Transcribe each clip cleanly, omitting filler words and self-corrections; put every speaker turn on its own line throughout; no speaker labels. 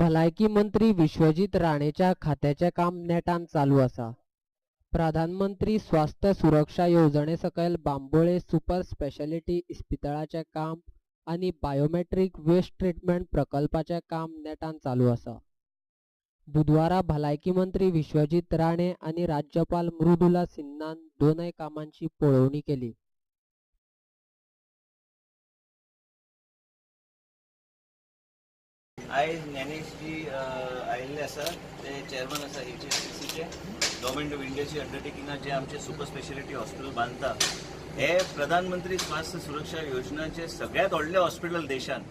भलायकी मंत्री विश्वजीत राणेच्या खात्याचे काम नेटान चालू आसा। प्रधानमंत्री स्वास्थ्य सुरक्षा येवजणे सकयल बांबोळे सुपर स्पेशालिटी इस्पितळाचे काम आणि बायोमेट्रिक वेस्ट ट्रीटमेंट प्रकल्पाचे काम नेटान चालू आसा। बुधवारा भलायकी मंत्री विश्वजीत राणे आणि राज्यपाल मृदुला सिन्हान दोनय कामांची पळोवणी केली।
आयज ज्ञानेश जी आयिल्ले आसा ते चेअरमन आसा HSCCचे गव्हर्मेंट ऑफ इंडियाची अंडरटेकिंगां जे आमचे सुपर स्पेशालिटी हॉस्पिटल बांदता हे प्रधानमंत्री स्वास्थ्य सुरक्षा योजनाचे सगळ्यात व्हडले हॉस्पिटल देशान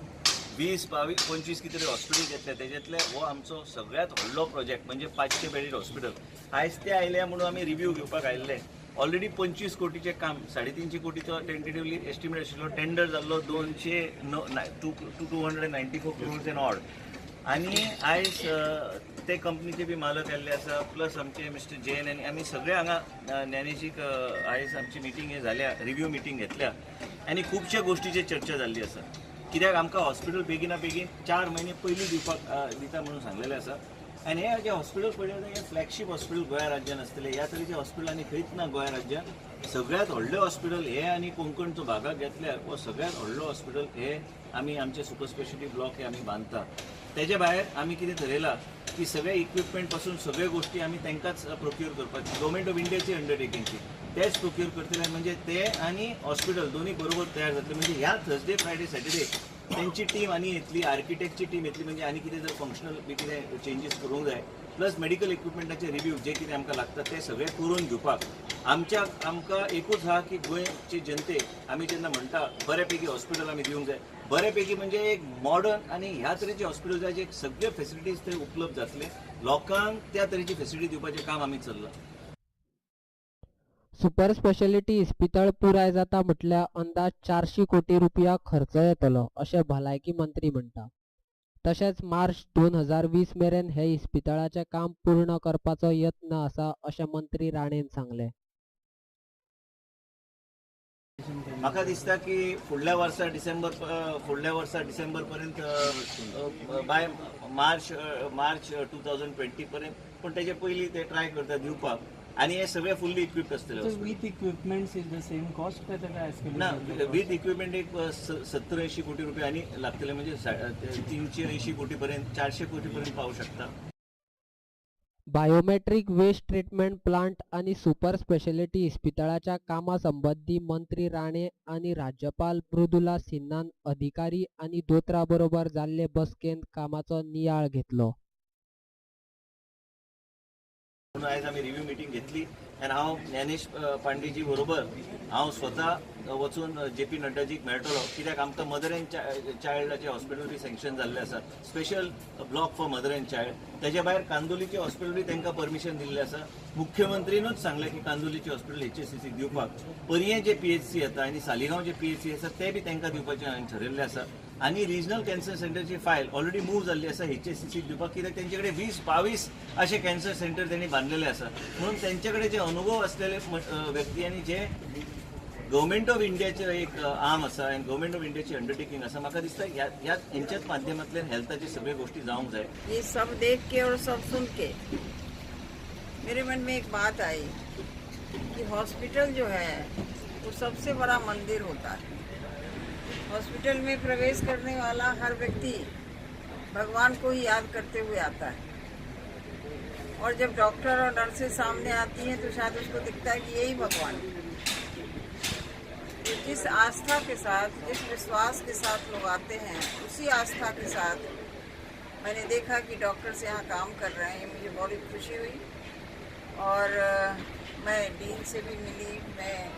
20-22-25 कितें हॉस्पिटल घेतले तेजेतले हो आमचो सगळ्यात व्हडलो प्रोजेक्ट म्हणजे 500 बेडेड हॉस्पिटल। आयज ते आयले म्हणून आमी रिव्ह्यू घेवपाक आयिल्ले। ऑलरेडी 25 कोटीचे काम 350 कोटीचो टेंटेटिवली एस्टिमेट आशिल्लो, टेंडर जाल्लो 294 करोड्स एन ऑड। आणि आयज ते कंपनीचे बी मालक आयिल्ले आसा, प्लस आमचे मिस्टर जैन आनी आमी सगळे हांगा ज्ञानेशीक आयज आमची मिटींग हे जाल्या, रिव्ह्यू मिटींग घेतल्या आनी खुबश्या गोष्टीचेर चर्चा जाल्ली आसा। कित्याक आमकां हॉस्पिटल बेगिना बेगीन 4 महिने पयलीं दिता म्हणून सांगलेलें आसा। आनी हे जे हॉस्पिटल पळयलें हे फ्लॅगशीप हॉस्पिटल गोंया राज्यान आसतले। ह्या तरेचे हॉस्पिटल आनी खंयच ना गोंया राज्यात। सगळ्यात व्हडले हॉस्पिटल हे आनी कोंकणचो भागाक घेतल्यार हो सगळ्यात व्हडलो हॉस्पिटल हे आमी आमचे सुपर स्पेशालिटी ब्लॉक हे आमी बांदता। तेजे भायर आमी कितें थरयलां की सगळे इक्विपमेंट पासून सगळे गोष्टी आमी तांकांच प्रोक्यूर करपाची, गव्हर्मेंट ऑफ इंडियाची अंडरटेकिंगची तेच प्रोक्यूर करतले। म्हणजे ते आनी हॉस्पिटल दोन्ही बरोबर तयार जातले। म्हणजे ह्या थर्सडे फ्रायडे सॅटर्डे त्यांची टीम आनी येतली, आर्किटेक्टची टीम येतली। म्हणजे आनी कितें जर फंक्शनल बी कितें चेंजीस करूंक जाय, प्लस मेडिकल इक्विपमेंटाचे रिव्ह्यू जे कितें आमकां लागता ते सगळे करून घेवपाक आमकां एकूच आहा की गोंयचे जनतेक आमी जेन्ना म्हणटा बऱ्यापैकी हॉस्पिटल आमी दिवंक जाय, बऱ्यापैकी म्हणजे एक मॉडर्न आनी ह्या तरेचे हॉस्पिटल जाय जे सगळे फॅसिलिटीज थंय उपलब्ध जातले, लोकांक त्या तरेची फॅसिलिटी दिवपाचें काम आमी चल्लां।
सुपर स्पेशालिटी इस्पितळ पुराय जाता म्हटल्यार अंदाज 400 कोटी रुपया खर्च येतलो अशें भलायकी मंत्री म्हणटा। तशेंच मार्च 2020 मेरेन हे इस्पितळाचे काम पूर्ण करपाचो यत्न आसा अशें मंत्री राणेन सांगलें।
म्हाका दिसता की फुडल्या वर्सा डिसेंबर पर्यंत बाय मार्च 2020 पर्यंत, पण तेजे पयलीं ते ट्राय करता दिवपाक। आणि हे सगळे फुल्ली इक्विप्ड असतले।
With equipments is the same cost काय
ना, विथ इक्विपमेंट एक 70-80 कोटी रुपये आणि लागतले। म्हणजे 380 कोटी पर्यंत 400 कोटी पर्यंत पावू शकता।
बायोमेट्रिक वेस्ट ट्रीटमेंट प्लांट आणि सुपर स्पेशालिटी इस्पितळाच्या कामासंबंधी मंत्री राणे आणि राज्यपाल मृदुला सिन्हान अधिकारी आणि दोतोरा बरोबर जाल्ले बसकेंत कामाचो नियाळ घेतलो।
आयज आमी रिव्ह्यू मिटींग घेतली आनी हांव ज्ञानेश पांडेजी बरोबर हांव स्वता वचून JP नड्डाजीक मेळटलो। कित्याक आमकां मदर एंड चायल्डाचे हॉस्पिटल बी सँक्शन जाल्ले आसा, special block for mother end child. तेजे भायर कांदोलीचे हॉस्पिटल बी तांकां परमिशन दिल्लें आसा। मुख्यमंत्रीनूच सांगलें की कांदोलीचे हॉस्पिटल HSCCक दिवपाक, परये जे PHC येता आनी सालिगांव जे PHC आसा ते बी तांकां दिवपाचें हांवें ठरयल्लें आसा। आणि रिजनल कॅन्सर सेंटरची फायल ऑलरेडी मूव जाल्ली आसा HSCCक दिवपाक। कित्याक तेंचे कडेन 20-22 असे कॅन्सर सेंटर त्यांनी बांधलेले आसा। म्हणून तेंचे जे अनुभव असलेले व्यक्ती आणि जे गव्हर्मेंट ऑफ इंडियाचे एक आर्म आसा आनी गव्हर्मेंट ऑफ इंडियाची अंडरटेकिंग आसा, म्हाका दिसता यांच्याच माध्यमांतल्यान हेल्थाचे सगळे गोष्टी जावंक जाय।
ये सब देख के और सब सुन के मेरे मन में एक बात आई कि हॉस्पिटल जो है वो सबसे बड़ा मंदिर होता है। हॉस्पिटल में प्रवेश करने वाला हर व्यक्ति भगवान को ही याद करते हुए आता है, और जब डॉक्टर और नर्सें सामने आती हैं तो शायद उसको दिखता है कि यही भगवान है। तो जिस आस्था के साथ, जिस विश्वास के साथ लोग आते हैं, उसी आस्था के साथ मैंने देखा कि डॉक्टर्स यहाँ काम कर रहे हैं। मुझे बड़ी खुशी हुई और मैं डीन से भी मिली, मैं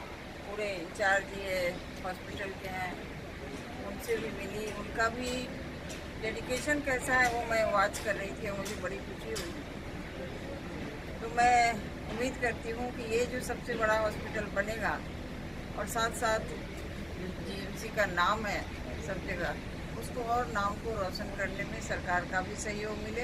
पूरे इंचार्ज ये हॉस्पिटल के हैं उनसे भी मिली। उनका भी डेडिकेशन कैसा है वो मैं वॉच कर रही थी, मुझे बड़ी खुशी हुई। तो मैं उम्मीद करती हूँ कि ये जो सबसे बड़ा हॉस्पिटल बनेगा और साथ साथ GMC का नाम है सब जगह, उसको और नाम को रोशन करने में सरकार का भी सहयोग मिले।